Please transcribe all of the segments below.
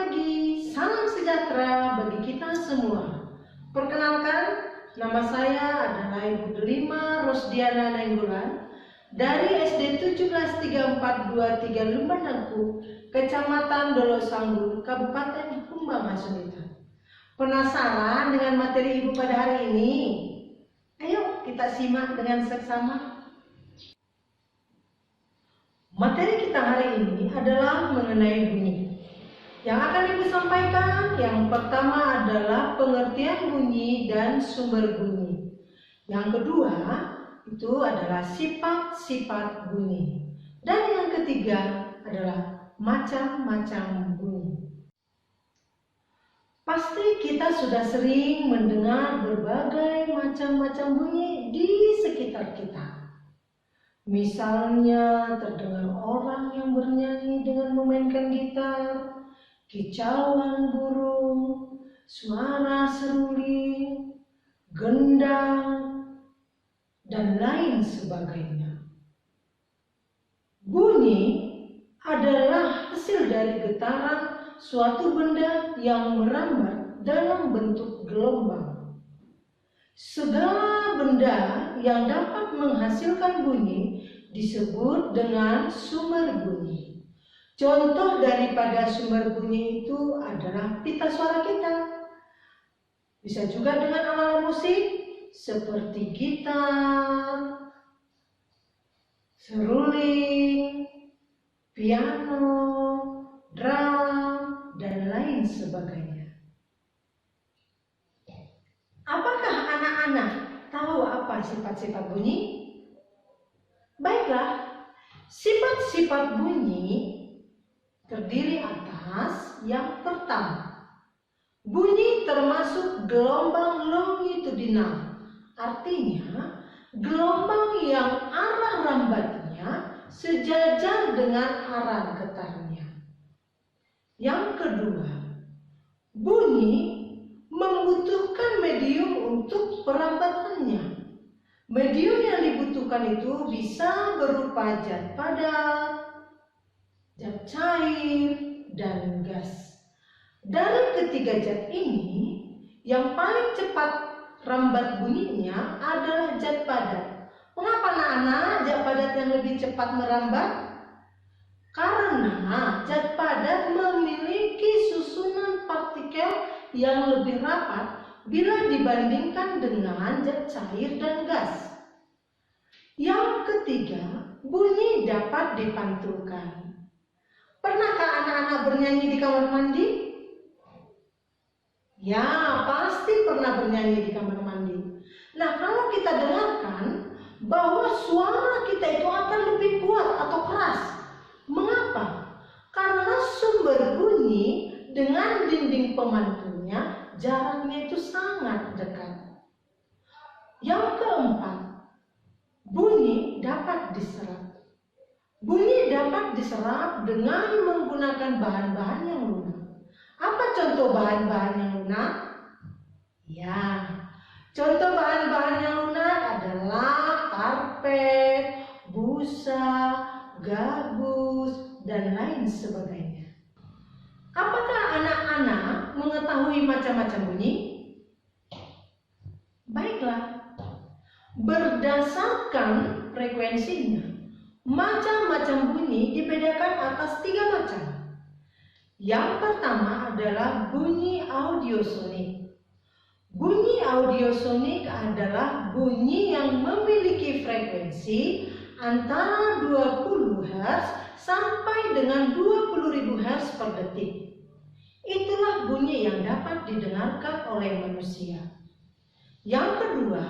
pagi, salam sejahtera bagi kita semua. Perkenalkan, nama saya adalah Ibu Delima Rosdiana Nainggolan dari SD 173423 Lumbanangku, Kecamatan Dolo Sanggul, Kabupaten Humbang Hasunita. Penasaran dengan materi Ibu pada hari ini? Ayo kita simak dengan seksama. Materi kita hari ini adalah mengenai bunyi. Yang akan Ibu sampaikan, yang pertama adalah pengertian bunyi dan sumber bunyi. Yang kedua, itu adalah sifat-sifat bunyi. Dan yang ketiga adalah macam-macam bunyi. Pasti kita sudah sering mendengar berbagai macam-macam bunyi di sekitar kita. Misalnya terdengar orang yang bernyanyi dengan memainkan gitar, kicauan burung, suara seruling, gendang, dan lain sebagainya. Bunyi adalah hasil dari getaran suatu benda yang merambat dalam bentuk gelombang. Segala benda yang dapat menghasilkan bunyi disebut dengan sumber bunyi. Contoh daripada sumber bunyi itu adalah pita suara kita. Bisa juga dengan alat musik seperti gitar, seruling, piano, drum, dan lain sebagainya. Apakah anak-anak tahu apa sifat-sifat bunyi? Baiklah, sifat-sifat bunyi terdiri atas yang pertama, bunyi termasuk gelombang longitudinal, artinya gelombang yang arah rambatnya sejajar dengan arah getarnya. Yang kedua, bunyi membutuhkan medium untuk perambatannya. Medium yang dibutuhkan itu bisa berupa zat padat, zat cair, dan gas. Dari ketiga zat ini, yang paling cepat rambat bunyinya adalah zat padat. Mengapa anak-anak zat padat yang lebih cepat merambat? Karena zat padat memiliki susunan partikel yang lebih rapat bila dibandingkan dengan zat cair dan gas. Yang ketiga, bunyi dapat dipantulkan. Pernahkah anak-anak bernyanyi di kamar mandi? Ya, pasti pernah bernyanyi di kamar mandi. Nah, kalau kita dengarkan bahwa suara kita itu akan lebih kuat atau keras. Mengapa? Karena sumber bunyi dengan dinding pemantulnya jaraknya itu sangat dekat. Yang keempat, bunyi dapat diserap. Bunyi dapat diserap dengan menggunakan bahan-bahan yang lunak. Apa contoh bahan-bahan yang lunak? Ya, contoh bahan-bahan yang lunak adalah karpet, busa, gabus, dan lain sebagainya. Apakah anak-anak mengetahui macam-macam bunyi? Baiklah, berdasarkan frekuensinya, macam-macam bunyi dibedakan atas 3 macam. Yang pertama adalah bunyi audiosonik. Bunyi audiosonik adalah bunyi yang memiliki frekuensi antara 20 Hz sampai dengan 20.000 Hz per detik. Itulah bunyi yang dapat didengarkan oleh manusia. Yang kedua,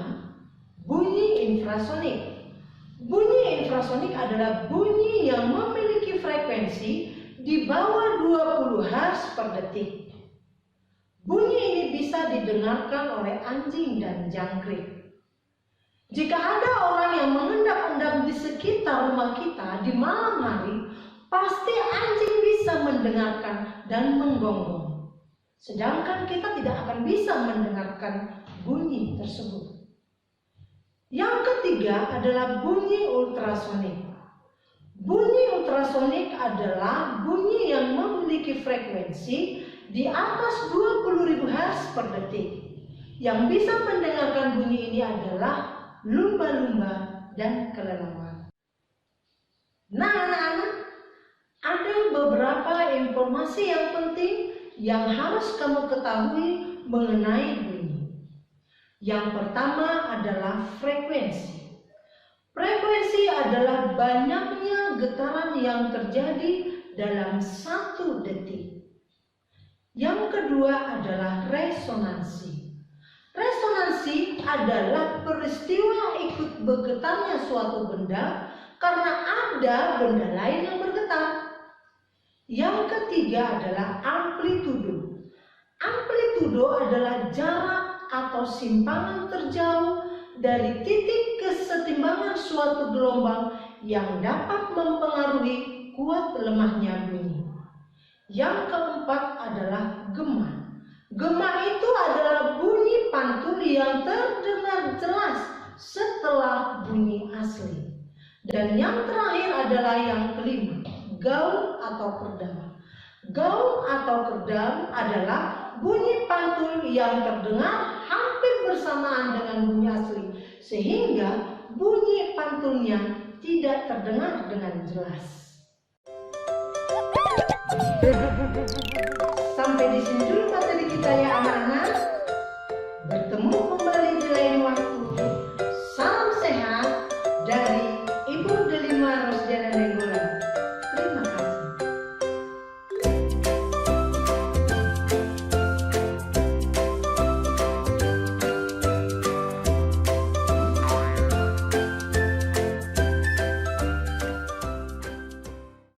bunyi infrasonik. Bunyi infrasonik adalah bunyi yang memiliki frekuensi di bawah 20 Hz per detik. Bunyi ini bisa didengarkan oleh anjing dan jangkrik. Jika ada orang yang mengendap-endap di sekitar rumah kita di malam hari, pasti anjing bisa mendengarkan dan menggonggong. Sedangkan kita tidak akan bisa mendengarkan bunyi tersebut. Yang ketiga adalah bunyi ultrasonik. Bunyi ultrasonik adalah bunyi yang memiliki frekuensi di atas 20.000 Hz per detik. Yang bisa mendengarkan bunyi ini adalah lumba-lumba dan kelelawar. Nah anak-anak, ada beberapa informasi yang penting yang harus kamu ketahui mengenai bunyi. Yang pertama adalah frekuensi. Frekuensi adalah banyaknya getaran yang terjadi dalam 1 detik. Yang kedua adalah resonansi. Resonansi adalah peristiwa ikut bergetarnya suatu benda karena ada benda lain yang bergetar. Yang ketiga adalah amplitudo. Amplitudo adalah jarak atau simpangan terjauh dari titik kesetimbangan suatu gelombang yang dapat mempengaruhi kuat lemahnya bunyi. Yang keempat adalah gema. Gema itu adalah bunyi pantul yang terdengar jelas setelah bunyi asli. Dan yang terakhir adalah yang kelima, gaung atau kerdam. Gaung atau kerdam adalah bunyi pantul yang terdengar hampir bersamaan dengan bunyi asli, sehingga bunyi pantulnya tidak terdengar dengan jelas.